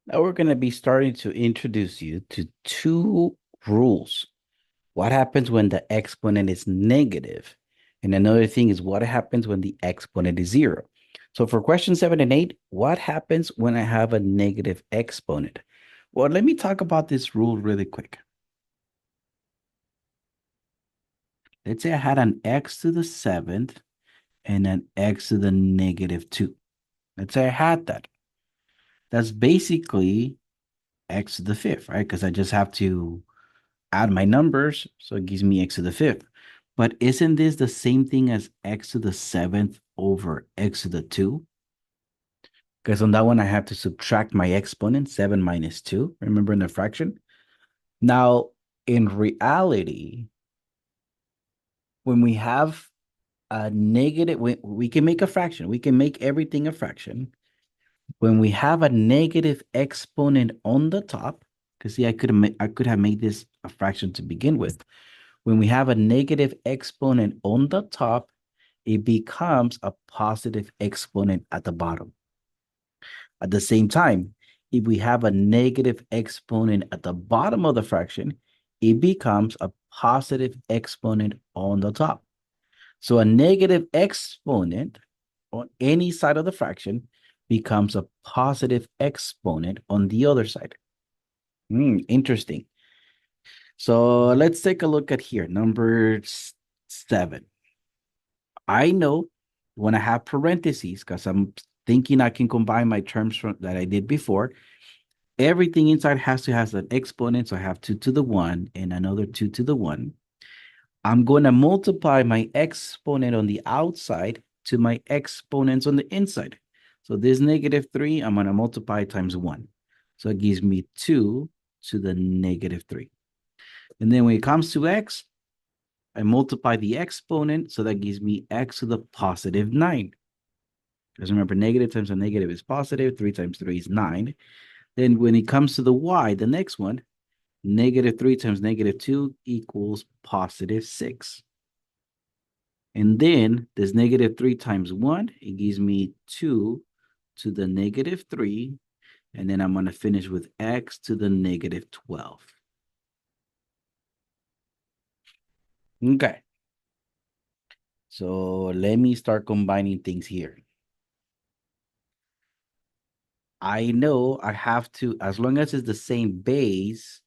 Now we're going to be starting to introduce you to two rules. What happens when the exponent is negative? And another thing is what happens when the exponent is zero. So for question 7 and 8, what happens when I have a negative exponent? Well, let me talk about this rule really quick. Let's say I had an x to the seventh and an x to the negative 2. Let's say I had that. That's basically x to the fifth, right? Because I just have to add my numbers, so it gives me x to the fifth. But isn't this the same thing as x to the seventh over x to the 2? Because on that one, I have to subtract my exponent, 7 minus 2. Remember in the fraction? Now, in reality, when we have a negative, we can make a fraction. We can make everything a fraction. When we have a negative exponent on the top, because see, I could have made this a fraction to begin with. When we have a negative exponent on the top, it becomes a positive exponent at the bottom. At the same time, if we have a negative exponent at the bottom of the fraction, it becomes a positive exponent on the top. So a negative exponent on any side of the fraction becomes a positive exponent on the other side. Interesting. So let's take a look at here, number 7. I know when I have parentheses, because I'm thinking I can combine my terms that I did before, everything inside has to have an exponent. So I have 2 to the 1 and another 2 to the 1. I'm going to multiply my exponent on the outside to my exponents on the inside. So this negative 3, I'm going to multiply times 1. So it gives me 2 to the negative 3. And then when it comes to x, I multiply the exponent, so that gives me x to the positive 9. Because remember, negative times a negative is positive, 3 times 3 is 9. Then when it comes to the y, the next one, negative 3 times negative 2 equals positive 6. And then this negative 3 times 1, it gives me 2 to the negative 3. And then I'm going to finish with x to the negative 12. Okay. So let me start combining things here. I know I have to, as long as it's the same base,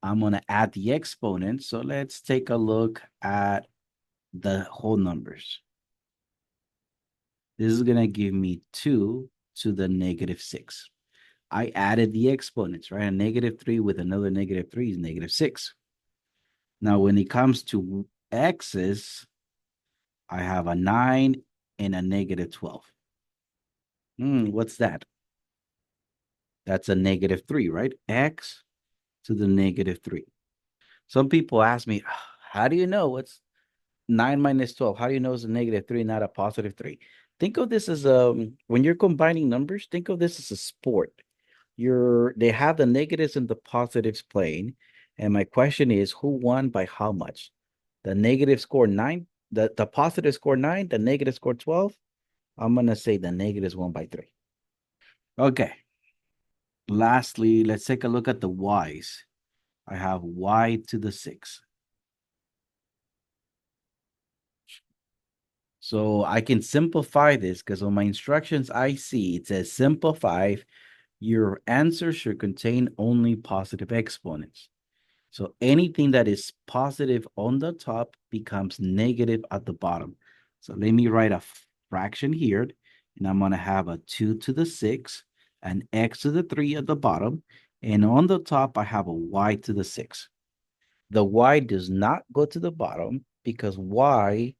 I'm going to add the exponent. So let's take a look at the whole numbers. This is going to give me 2 to the negative 6. I added the exponents, right? A negative 3 with another negative 3 is negative 6. Now, when it comes to x's, I have a 9 and a negative 12. What's that? That's a negative 3, right? X to the negative 3. Some people ask me, how do you know what's 9 minus 12? How do you know it's a negative 3, not a positive 3? Think of this as when you're combining numbers, think of this as a sport. They have the negatives and the positives playing. And my question is, who won by how much? The negative score 9, the positive score 9, the negative score 12. I'm gonna say the negatives won by 3. Okay. Lastly, let's take a look at the y's. I have y to the 6. So I can simplify this because on my instructions I see it says simplify. Your answer should contain only positive exponents. So anything that is positive on the top becomes negative at the bottom. So let me write a fraction here, and I'm going to have a 2 to the 6, an x to the 3 at the bottom, and on the top I have a y to the 6. The y does not go to the bottom because y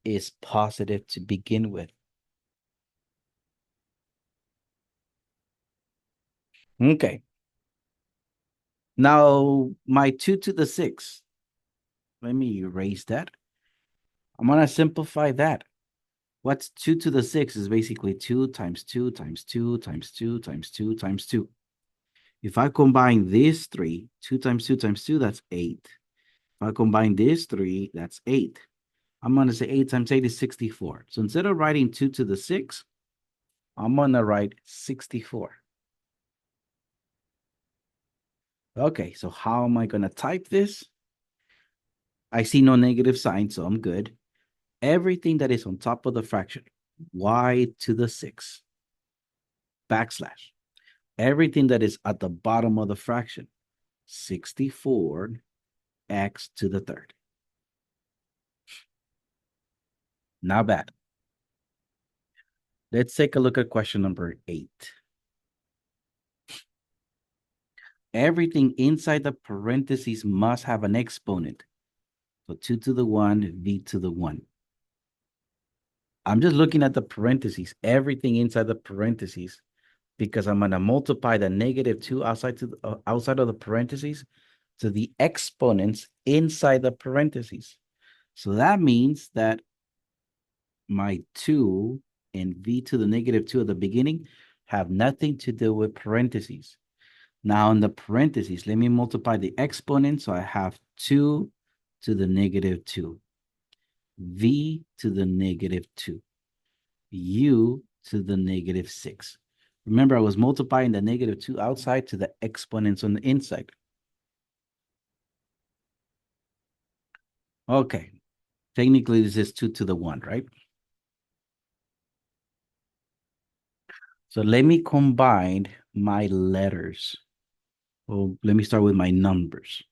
is positive to begin with. Okay. Now, my 2 to the 6. Let me erase that. I'm going to simplify that. What's 2 to the 6 is basically 2 times 2 times 2 times 2 times 2 times 2. If I combine these 3, 2 times 2 times 2, that's 8. If I combine these 3, that's 8. I'm going to say 8 times 8 is 64. So instead of writing 2 to the 6, I'm going to write 64. Okay, so how am I going to type this? I see no negative sign, so I'm good. Everything that is on top of the fraction, y to the 6, backslash. Everything that is at the bottom of the fraction, 64 x to the third. Not bad. Let's take a look at question number 8. Everything inside the parentheses must have an exponent. So 2 to the 1, v to the 1. I'm just looking at the parentheses, everything inside the parentheses, because I'm going to multiply the negative 2 outside of the parentheses to the exponents inside the parentheses. So that means that my 2 and v to the negative 2 at the beginning have nothing to do with parentheses. Now in the parentheses, let me multiply the exponent. So I have 2 to the negative 2, v to the negative 2, u to the negative 6. Remember, I was multiplying the negative 2 outside to the exponents on the inside. Okay. Technically, this is 2 to the 1, right? So let me combine my letters. Well, let me start with my numbers.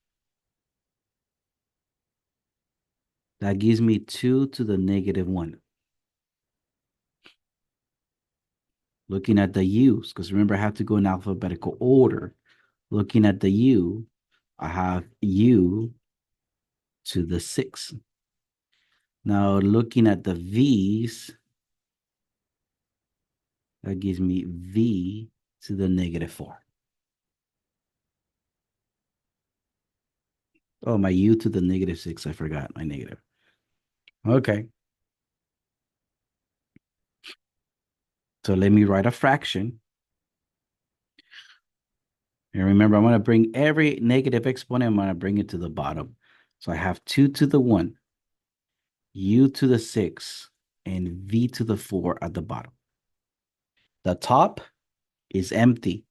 That gives me 2 to the negative 1. Looking at the u's, because remember, I have to go in alphabetical order. Looking at the u, I have u to the 6. Now, looking at the v's, that gives me v to the negative 4. Oh, my u to the negative 6. I forgot my negative. Okay. So let me write a fraction. And remember, I'm going to bring every negative exponent, I'm going to bring it to the bottom. So I have 2 to the 1, u to the 6, and v to the 4 at the bottom. The top is empty.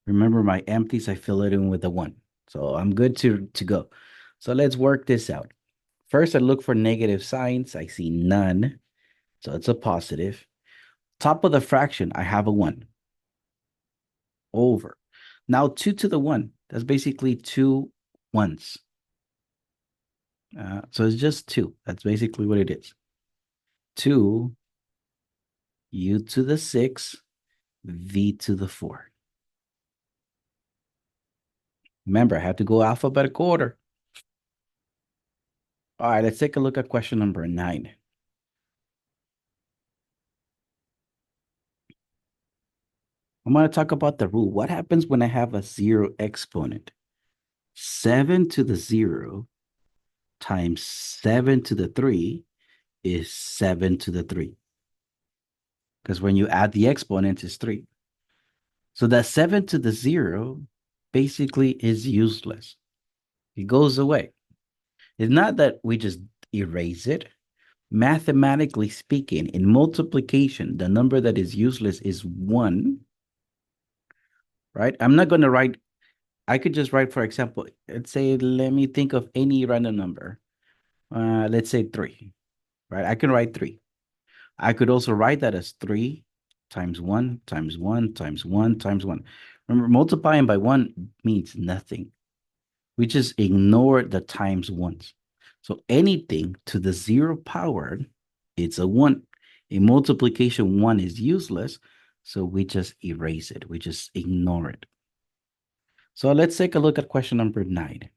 Remember, my empties, I fill it in with a 1. So I'm good to go. So let's work this out. First, I look for negative signs. I see none. So it's a positive. Top of the fraction, I have a 1 over. Now 2 to the 1, that's basically 2 ones. So it's just 2. That's basically what it is. 2 u to the 6, v to the 4. Remember, I have to go alphabetical order. All right, let's take a look at question number 9. I'm going to talk about the rule. What happens when I have a 0 exponent? 7 to the 0 times 7 to the 3 is 7 to the 3. Because when you add the exponents, it's 3. So that 7 to the 0 basically is useless. It goes away. It's not that we just erase it. Mathematically speaking, in multiplication, the number that is useless is 1, right? I'm not going to write, I could just write, for example, let's say, let me think of any random number. Let's say 3, right? I can write 3. I could also write that as 3 times 1 times 1 times 1 times 1. Remember, multiplying by 1 means nothing. We just ignore the times ones. So anything to the 0 power, it's a 1. In multiplication, 1 is useless, so we just erase it. We just ignore it. So let's take a look at question number 9.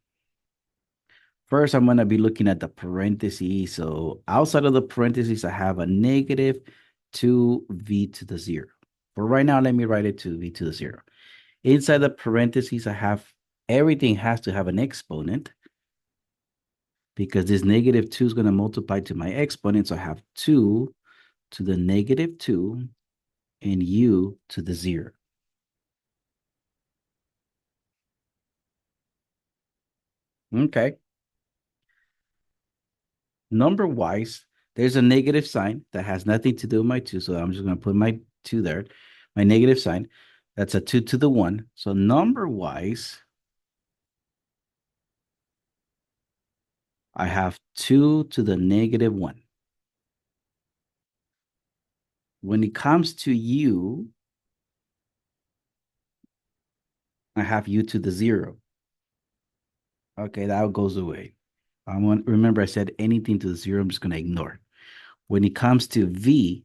First, I'm going to be looking at the parentheses. So outside of the parentheses, I have a negative 2v to the 0. For right now, let me write it 2v to the 0. Inside the parentheses, I have everything has to have an exponent because this negative 2 is going to multiply to my exponent. So I have 2 to the negative 2 and u to the 0. Okay. Number-wise, there's a negative sign that has nothing to do with my 2. So I'm just going to put my 2 there, my negative sign. That's a 2 to the 1. So number-wise, I have 2 to the negative 1. When it comes to u, I have u to the 0. Okay, that goes away. Remember I said anything to the 0, I'm just going to ignore. When it comes to v,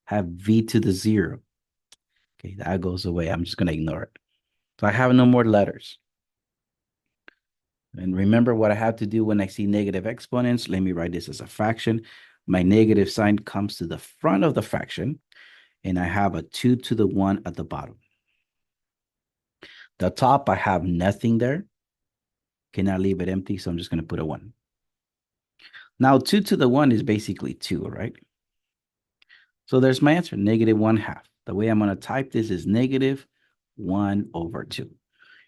have v to the 0. Okay, that goes away. I'm just going to ignore it. So I have no more letters. And remember what I have to do when I see negative exponents. Let me write this as a fraction. My negative sign comes to the front of the fraction, and I have a 2 to the 1 at the bottom. The top, I have nothing there. Cannot leave it empty, so I'm just going to put a 1. Now, 2 to the 1 is basically 2, right? So there's my answer, negative 1/2. The way I'm going to type this is negative 1/2.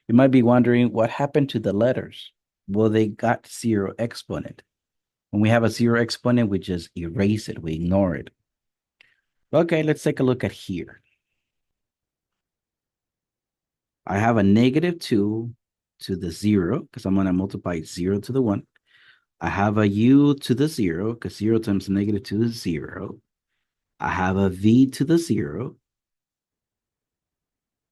You might be wondering what happened to the letters. Well, they got 0 exponent. When we have a 0 exponent, we just erase it. We ignore it. Okay, let's take a look at here. I have a negative 2 to the 0 because I'm going to multiply 0 to the 1. I have a u to the 0 because 0 times negative 2 is 0. I have a v to the 0.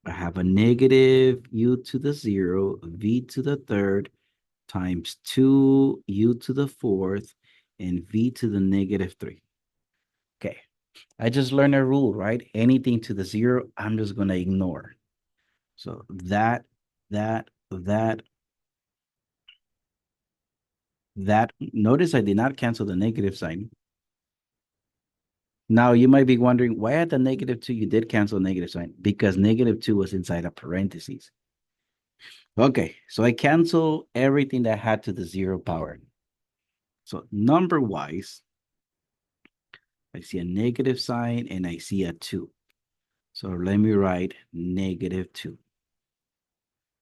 I have a negative u to the 0, v to the third, times 2u to the fourth, and v to the negative 3. Okay, I just learned a rule, right? Anything to the 0, I'm just going to ignore. So that, notice I did not cancel the negative sign. Now you might be wondering, why at the negative 2 you did cancel negative sign? Because negative 2 was inside a parentheses. Okay, so I cancel everything that had to the 0 power. So number-wise, I see a negative sign and I see a 2. So let me write negative 2.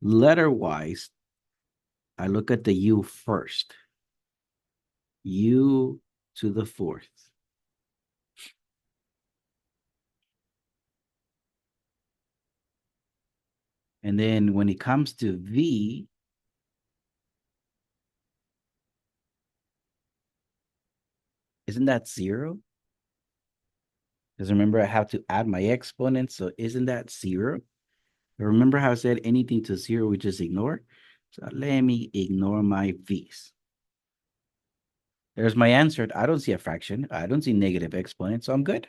Letter-wise, I look at the u first. U to the fourth. And then when it comes to v, isn't that 0? Because remember, I have to add my exponents. So isn't that 0? Remember how I said anything to 0, we just ignore? So let me ignore my v's. There's my answer. I don't see a fraction. I don't see negative exponents, so I'm good.